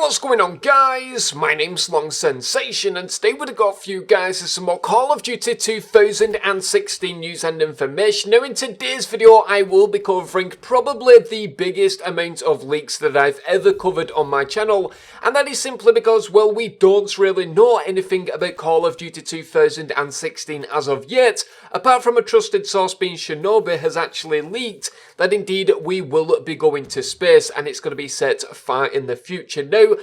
What's going on, guys? My name's Long Sensation, and today we've got for you guys some more Call of Duty 2016 news and information. Now in today's video I will be covering probably the biggest amount of leaks that I've ever covered on my channel, and that is simply because, well, we don't really know anything about Call of Duty 2016 as of yet, apart from a trusted source being Shinobi has actually leaked that indeed we will be going to space and it's going to be set far in the future. Now,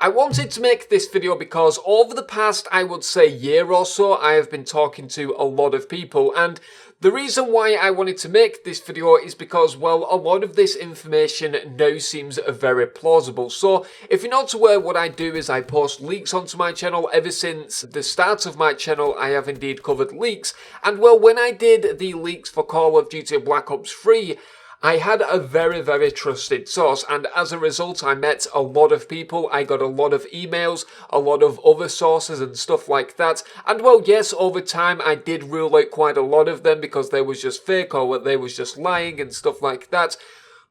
I wanted to make this video because over the past, I would say, year or so, I have been talking to a lot of people, and the reason why I wanted to make this video is because, well, a lot of this information now seems very plausible. So, if you're not aware, what I do is I post leaks onto my channel. Ever since the start of my channel, I have indeed covered leaks, and well, when I did the leaks for Call of Duty Black Ops 3, I had a very trusted source, and as a result I met a lot of people, I got a lot of emails, a lot of other sources and stuff like that, and well, yes, over time I did rule out quite a lot of them because they was just fake or they was just lying and stuff like that.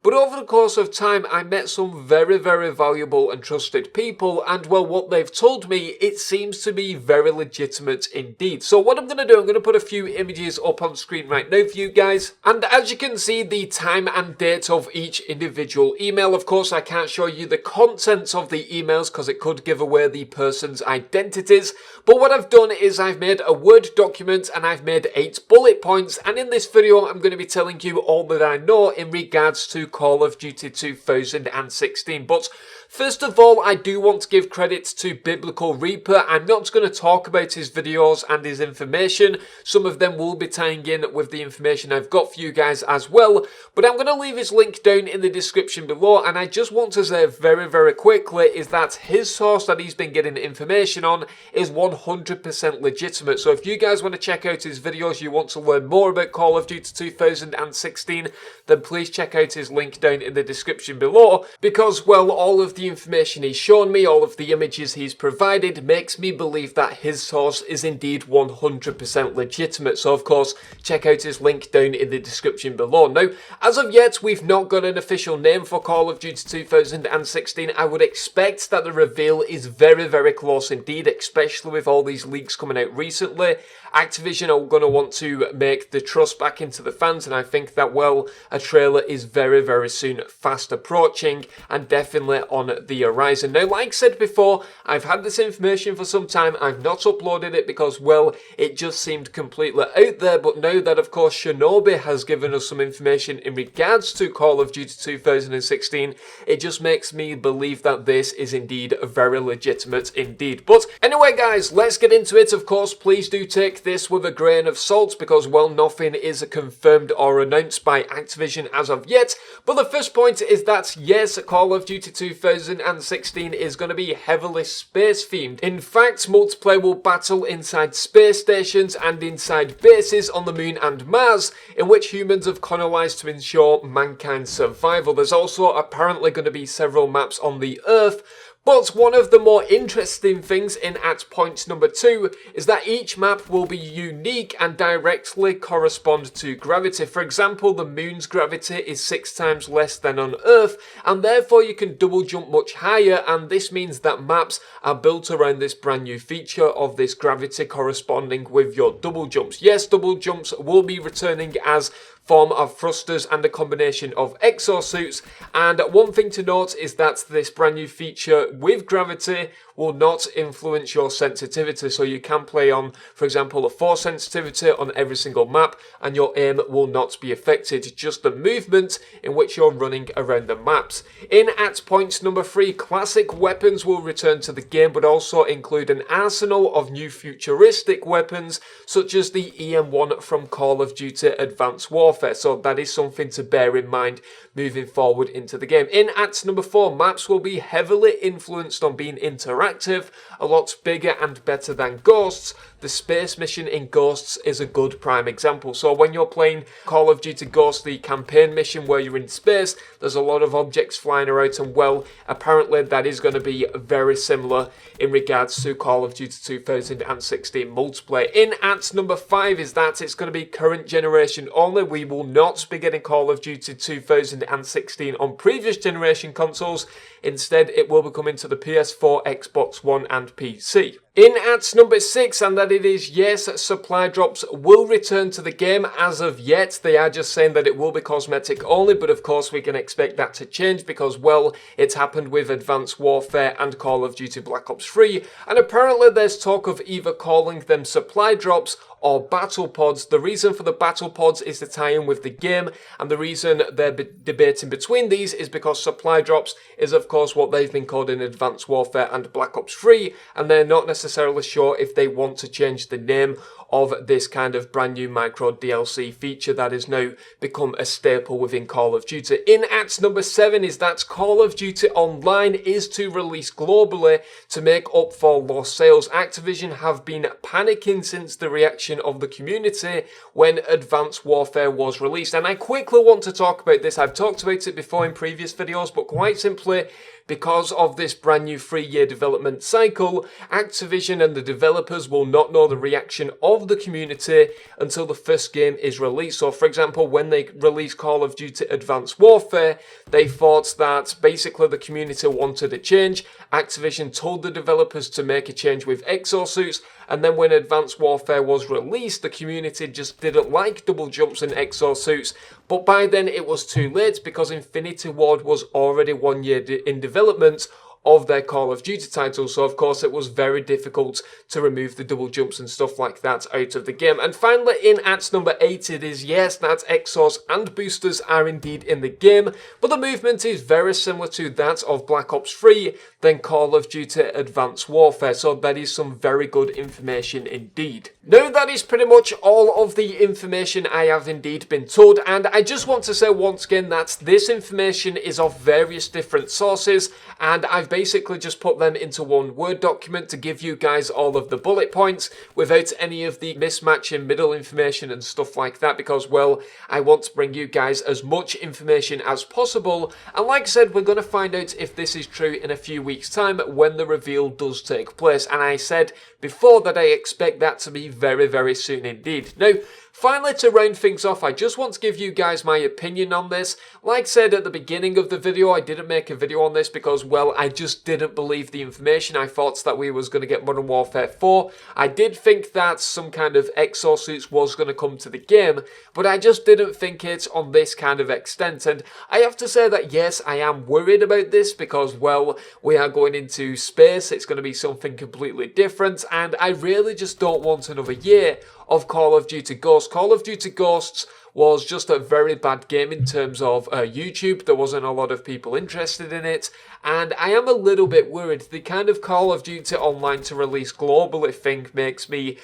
But over the course of time, I met some very valuable and trusted people, and well, what they've told me, it seems to be very legitimate indeed. So what I'm going to do, I'm going to put a few images up on screen right now for you guys, and as you can see, the time and date of each individual email. Of course, I can't show you the contents of the emails because it could give away the person's identities, but what I've done is I've made a Word document and I've made 8 bullet points, and in this video, I'm going to be telling you all that I know in regards to Call of Duty 2016. But first of all, I do want to give credit to Biblical Reaper. I'm not going to talk about his videos and his information. Some of them will be tying in with the information I've got for you guys as well, but I'm going to leave his link down in the description below, and I just want to say very quickly is that his source that he's been getting information on is 100% legitimate. So if you guys want to check out his videos, you want to learn more about Call of Duty 2016, then please check out his link down in the description below, because, well, all of the information he's shown me, all of the images he's provided, makes me believe that his source is indeed 100% legitimate. So of course, check out his link down in the description below. Now, as of yet, we've not got an official name for Call of Duty 2016. I would expect that the reveal is very close indeed, especially with all these leaks coming out recently. Activision are going to want to make the trust back into the fans, and I think that, well, a trailer is very soon fast approaching and definitely on the horizon. Now, like I said before, I've had this information for some time. I've not uploaded it because, well, it just seemed completely out there, but now that, of course, Shinobi has given us some information in regards to Call of Duty 2016, it just makes me believe that this is indeed very legitimate indeed. But anyway, guys, let's get into it. Of course, please do take this with a grain of salt because, well, nothing is confirmed or announced by Activision as of yet. But the first point is that, yes, Call of Duty 2016 is going to be heavily space themed. In fact, multiplayer will battle inside space stations and inside bases on the moon and Mars, in which humans have colonized to ensure mankind's survival. There's also apparently going to be several maps on the Earth. But one of the more interesting things in at point number 2 is that each map will be unique and directly correspond to gravity. For example, the moon's gravity is 6 times less than on Earth, and therefore you can double jump much higher, and this means that maps are built around this brand new feature of this gravity corresponding with your double jumps. Yes, double jumps will be returning as form of thrusters and a combination of exosuits, and one thing to note is that this brand new feature with gravity will not influence your sensitivity, so you can play on, for example, a 4 sensitivity on every single map and your aim will not be affected, just the movement in which you're running around the maps. In at point number 3, classic weapons will return to the game, but also include an arsenal of new futuristic weapons such as the EM1 from Call of Duty Advanced Warfare, so that is something to bear in mind moving forward into the game. In at number 4, maps will be heavily influenced on being interactive interactive, a lot bigger and better than Ghosts. The space mission in Ghosts is a good prime example. So when you're playing Call of Duty Ghosts, the campaign mission where you're in space, there's a lot of objects flying around, and well, apparently that is going to be very similar in regards to Call of Duty 2016 multiplayer. In at number 5 is that it's going to be current generation only. We will not be getting Call of Duty 2016 on previous generation consoles. Instead, it will be coming to the PS4, Xbox One and PC. In at number 6, and that it is, yes, supply drops will return to the game. As of yet, they are just saying that it will be cosmetic only, but of course we can expect that to change because, well, it's happened with Advanced Warfare and Call of Duty Black Ops 3, and apparently there's talk of either calling them supply drops or battle pods. The reason for the battle pods is to tie in with the game, and the reason they're debating between these is because supply drops is of course what they've been called in Advanced Warfare and Black Ops 3, and they're not necessarily sure if they want to change the name of this kind of brand new micro DLC feature that has now become a staple within Call of Duty. In at number 7 is that Call of Duty Online is to release globally to make up for lost sales. Activision have been panicking since the reaction of the community when Advanced Warfare was released, and I quickly want to talk about this. I've talked about it before in previous videos, but quite simply, because of this brand new 3-year development cycle, Activision and the developers will not know the reaction of the community until the first game is released. So for example, when they released Call of Duty Advanced Warfare, they thought that basically the community wanted a change. Activision told the developers to make a change with exosuits, and then when Advanced Warfare was released, the community just didn't like double jumps and exosuits. But by then it was too late because Infinity Ward was already 1 year in development of their Call of Duty title, so of course it was very difficult to remove the double jumps and stuff like that out of the game. And finally, in at number 8, it is, yes, that exos and boosters are indeed in the game, but the movement is very similar to that of Black Ops 3 than Call of Duty Advanced Warfare, so that is some very good information indeed. Now that is pretty much all of the information I have indeed been told, and I just want to say once again that this information is of various different sources, and I've basically just put them into one Word document to give you guys all of the bullet points without any of the mismatch in middle information and stuff like that, because, well, I want to bring you guys as much information as possible. And like I said, we're going to find out if this is true in a few weeks' time when the reveal does take place. And I said before that I expect that to be very, very soon indeed. Now, finally, to round things off, I just want to give you guys my opinion on this. Like I said at the beginning of the video, I didn't make a video on this because, well, I just didn't believe the information. I thought that we was going to get Modern Warfare 4. I did think that some kind of exosuits was going to come to the game, but I just didn't think it on this kind of extent. And I have to say that, yes, I am worried about this because, well, we are going into space. It's going to be something completely different, and I really just don't want another year of Call of Duty Ghosts. Call of Duty Ghosts was just a very bad game in terms of YouTube. There wasn't a lot of people interested in it, and I am a little bit worried. The kind of Call of Duty Online to release globally thing makes me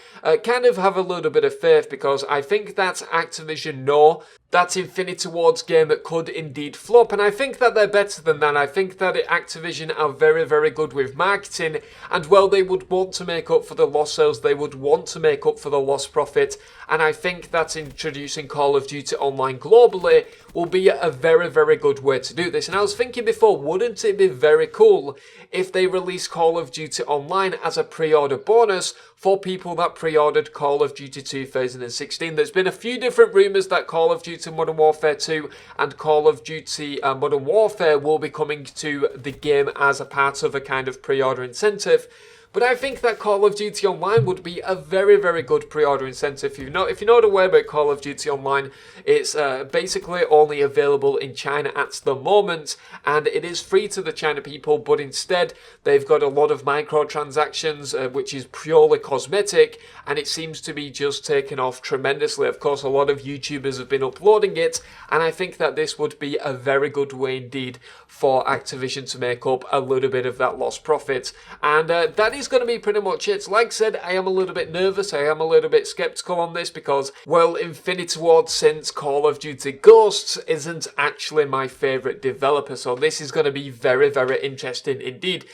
kind of have a little bit of faith, because I think that Activision know that Infinity Ward's game could indeed flop, and I think that they're better than that. I think that Activision are very, very good with marketing, and, well, they would want to make up for the lost sales, they would want to make up for the lost profit, and I think that introducing Call of Duty Online globally will be a very, very good way to do this. And I was thinking before, wouldn't it be very cool if they release Call of Duty Online as a pre-order bonus for people that pre-ordered Call of Duty 2016? There's been a few different rumours that Call of Duty Modern Warfare 2 and Call of Duty Modern Warfare will be coming to the game as a part of a kind of pre-order incentive. But I think that Call of Duty Online would be a very, very good pre-order incentive. If you're not aware about Call of Duty Online, it's basically only available in China at the moment, and it is free to the China people, but instead they've got a lot of microtransactions, which is purely cosmetic, and it seems to be just taken off tremendously. Of course, a lot of YouTubers have been uploading it, and I think that this would be a very good way indeed for Activision to make up a little bit of that lost profit. And that is going to be pretty much it. Like I said, I am a little bit nervous, I am a little bit skeptical on this because, well, Infinity Ward since Call of Duty Ghosts isn't actually my favourite developer, so this is going to be very, very interesting indeed.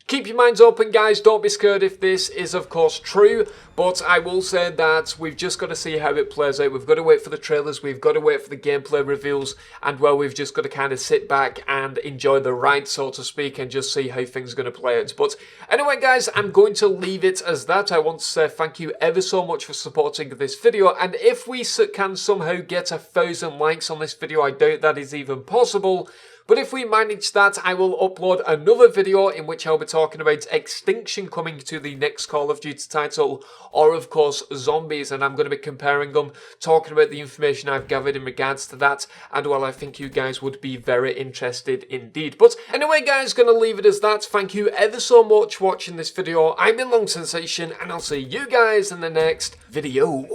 keep your minds open, guys. Don't be scared if this is, of course, true. But I will say that we've just got to see how it plays out. We've got to wait for the trailers. We've got to wait for the gameplay reveals. And, well, we've just got to kind of sit back and enjoy the ride, so to speak, and just see how things are going to play out. But anyway, guys, I'm going to leave it as that. I want to say thank you ever so much for supporting this video. And if we can somehow get 1,000 likes on this video, I doubt that is even possible. But if we manage that, I will upload another video in which I'll be talking about Extinction coming to the next Call of Duty title, or of course Zombies, and I'm going to be comparing them, talking about the information I've gathered in regards to that, and well, I think you guys would be very interested indeed. But anyway, guys, going to leave it as that. Thank you ever so much for watching this video. I've been Long Sensation, and I'll see you guys in the next video.